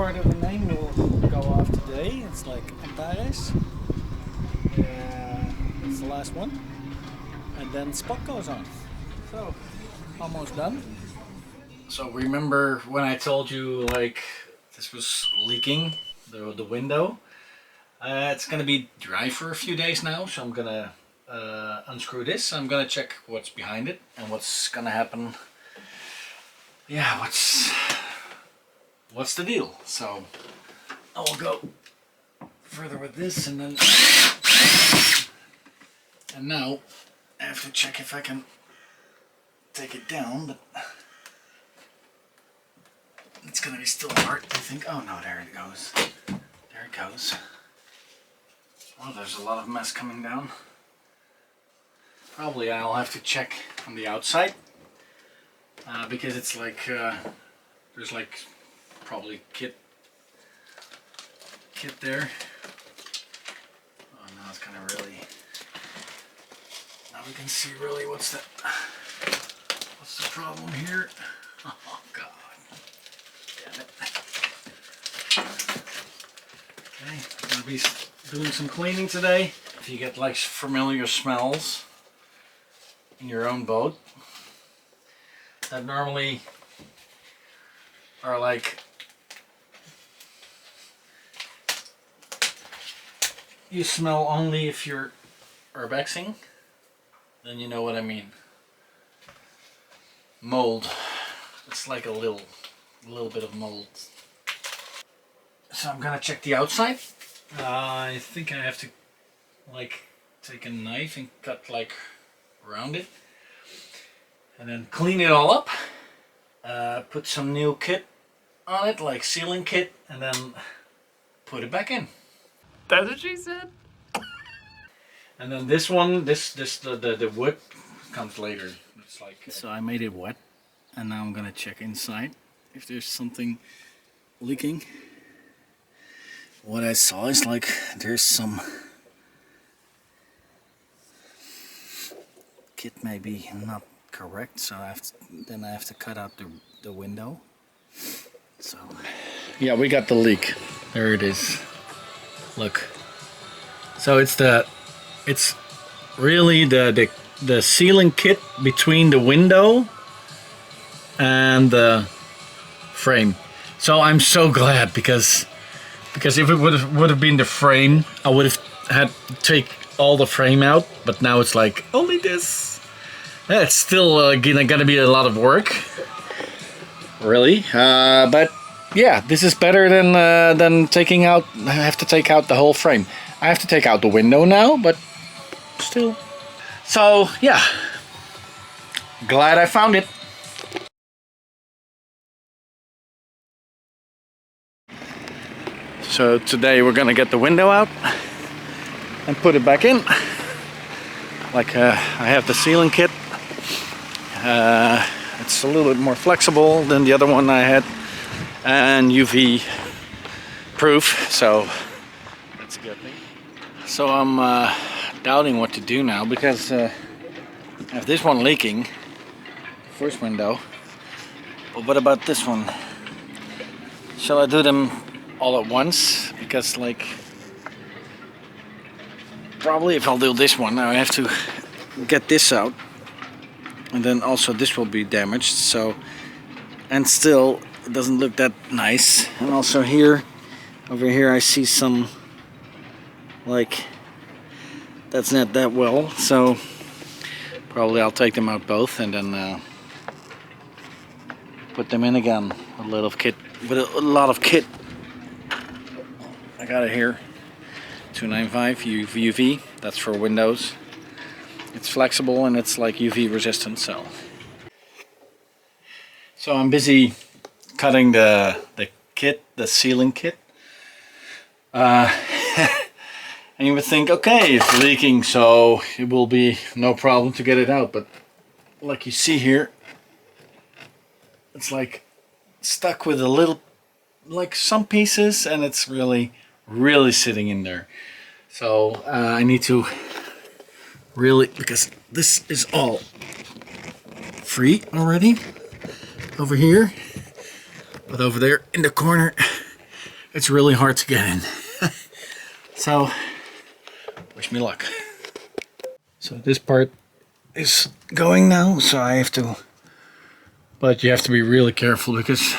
part of the name will go off today. It's like Antares. It's the last one. And then Spock goes on. So, almost done. So remember when I told you like this was leaking, the window? It's gonna be dry for a few days now, so I'm gonna unscrew this. I'm gonna check what's behind it and what's gonna happen. Yeah, what's the deal? So I'll go further with this and then, and now I have to check if I can take it down, but it's gonna be still hard, I think. Oh no, there it goes. There it goes. Oh, there's a lot of mess coming down. Probably I'll have to check on the outside because it's like there's like probably kit there. Oh, now it's kind of really. Now we can see really what's the problem here. Oh God. Damn it. Okay, I'm gonna be doing some cleaning today. If you get like familiar smells in your own boat that normally are like you smell only if you're urbexing, then you know what I mean. Mold. It's like a little bit of mold. So I'm gonna check the outside. I think I have to like take a knife and cut like around it and then clean it all up, put some new kit on it, like sealing kit, and then put it back in. That's what she said. And then this one, the wood comes later. It's like so I made it wet, and now I'm gonna check inside if there's something leaking. What I saw is like there's some kit maybe not correct, so I have to cut out the window. So yeah, we got the leak. There it is. Look. So it's really the sealing kit between the window and the frame. So I'm so glad because if it would have been the frame, I would have had to take all the frame out, but now it's like only this. It's still gonna be a lot of work, really. But yeah, this is better than taking out. I have to take out the whole frame. I have to take out the window now, but still. So yeah, glad I found it. So today we're gonna get the window out and put it back in. Like I have the sealing kit. It's a little bit more flexible than the other one I had, and UV proof, so that's a good thing. So I'm doubting what to do now because I have this one leaking, first window. But what about this one? Shall I do them all at once? Because like probably if I'll do this one, I have to get this out, and then also this will be damaged. So, and still it doesn't look that nice. And also here, over here, I see some like that's not that well. So probably I'll take them out both and then put them in again. A lot of kit. I got it here. 295 UV. That's for Windows. It's flexible and it's like UV resistant. So I'm busy cutting the kit, the sealing kit. And you would think, okay, it's leaking, so it will be no problem to get it out. But like you see here, it's like stuck with a little, like some pieces, and it's really sitting in there. So I need to really, because this is all free already over here, but over there in the corner it's really hard to get in. So, wish me luck. So this part is going now, so I have to... But you have to be really careful because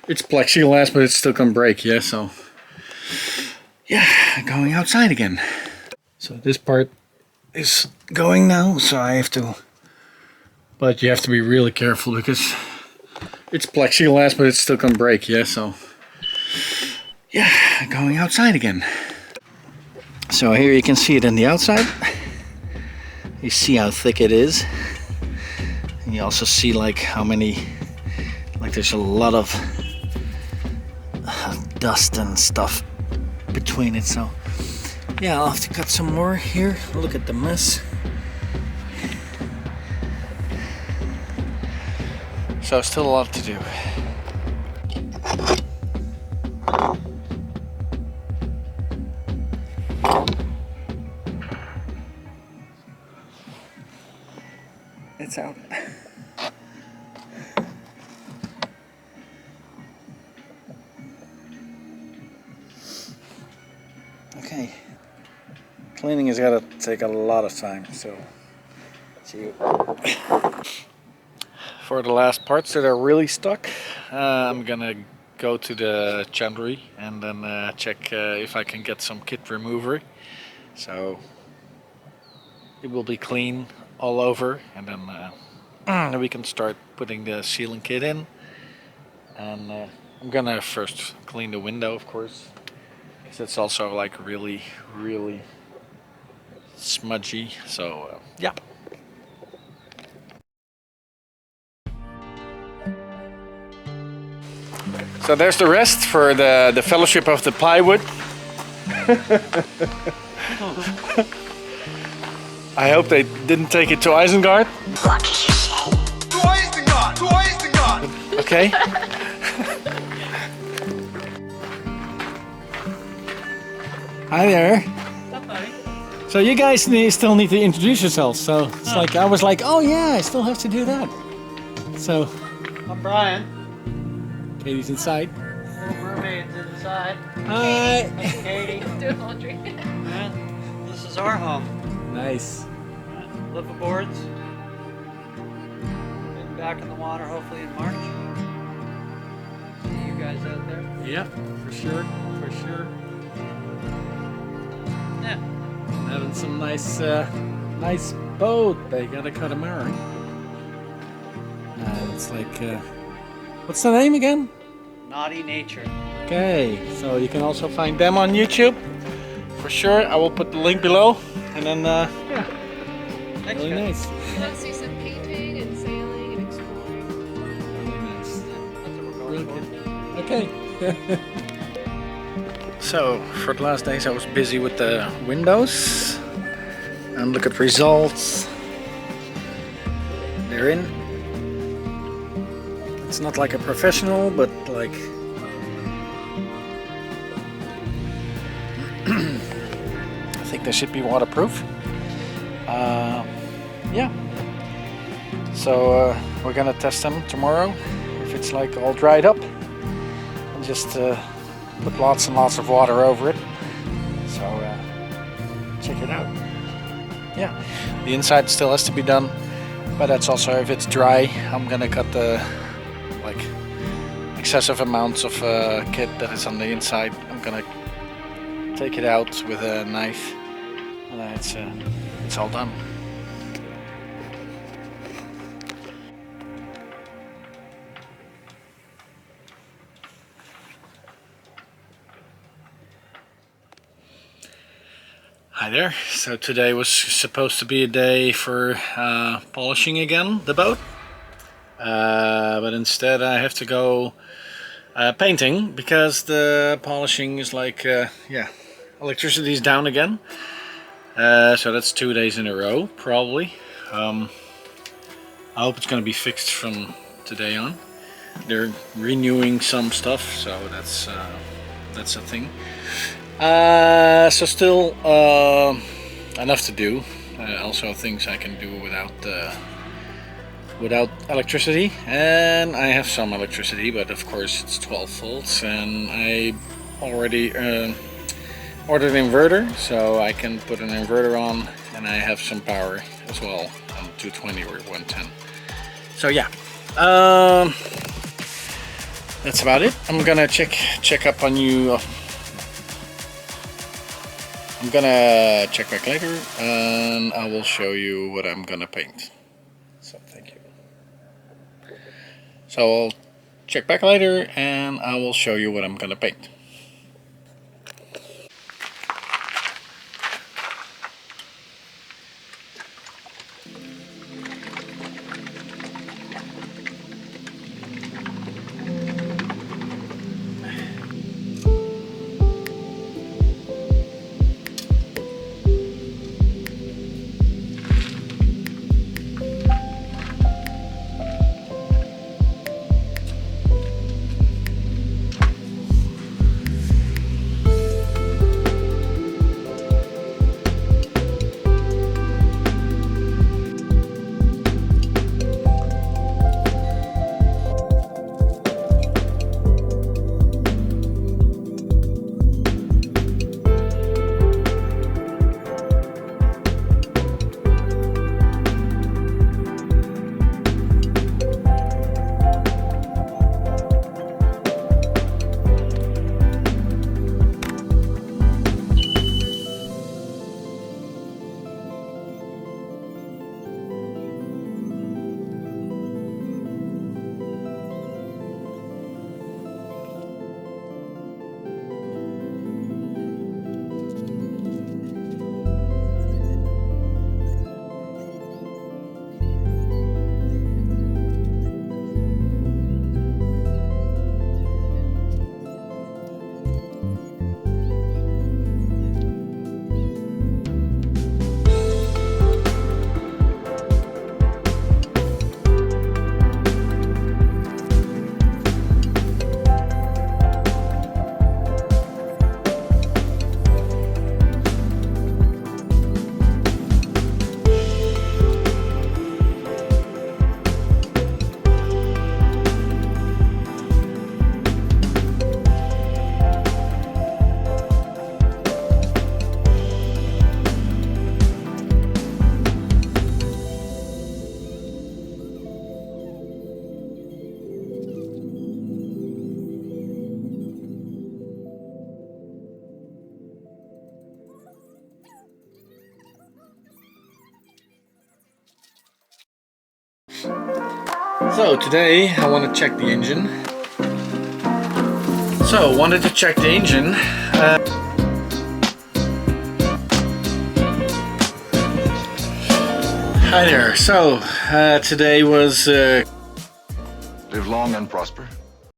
it's plexiglass, but it still can break, yeah, so... Yeah, going outside again. So this part is going now, so I have to... But you have to be really careful because it's plexiglass, but it still can break, yeah, so... Yeah, going outside again. So here you can see it in the outside. You see how thick it is. And you also see like how many, like there's a lot of dust and stuff between it. So yeah, I'll have to cut some more here. Look at the mess. So still a lot to do. It's out. Okay. Cleaning has got to take a lot of time, so see you. For the last parts that are really stuck, I'm gonna go to the chandlery and then check if I can get some kit remover. So it will be clean all over, and then we can start putting the sealing kit in. And I'm gonna first clean the window, of course, because it's also like really smudgy. So yeah. So there's the rest for the Fellowship of the Plywood. I hope they didn't take it to Isengard. What did you say? To Isengard! To Isengard! Okay. Hi there. What's up, buddy? So you guys still need to introduce yourselves. So it's like I was like, oh yeah, I still have to do that. So I'm Brian. Katie's inside. Little mermaid's inside. Hi. Katie. Doing laundry. And this is our home. Nice. Liveaboards. Getting back in the water hopefully in March. See you guys out there. Yeah, for sure. For sure. Yeah. Having some nice boat. They got a catamaran. It's like, what's the name again? Naughty Nature. Okay, so you can also find them on YouTube. For sure, I will put the link below. And then, yeah, Thanks, really guys. nice. You want to see some painting and sailing and exploring? Really nice. That's what we're Really going good. Okay. So, for the last days I was busy with the windows. And look at results. They're in. It's not like a professional, but like... I think they should be waterproof. Yeah. So we're gonna test them tomorrow. If it's like all dried up. And just put lots and lots of water over it. So check it out. Yeah. The inside still has to be done. But that's also if it's dry, I'm gonna cut the like excessive amounts of kit that is on the inside. I'm gonna take it out with a knife, and then it's all done. Hi there. So today was supposed to be a day for polishing again the boat, but instead I have to go painting because the polishing is like yeah, electricity is down again. So that's 2 days in a row probably. I hope it's going to be fixed from today on. They're renewing some stuff, so that's a thing. So still enough to do. Also things I can do without electricity, and I have some electricity, but of course it's 12 volts, and I already ordered an inverter, so I can put an inverter on, and I have some power as well on 220 or 110. So yeah, that's about it. I'm gonna check up on you. I'm gonna check back later, and I will show you what I'm gonna paint. So thank you. So I'll check back later, and I will show you what I'm gonna paint. So today I want to check the engine. So wanted to check the engine. Hi there. So today was Live long and prosper.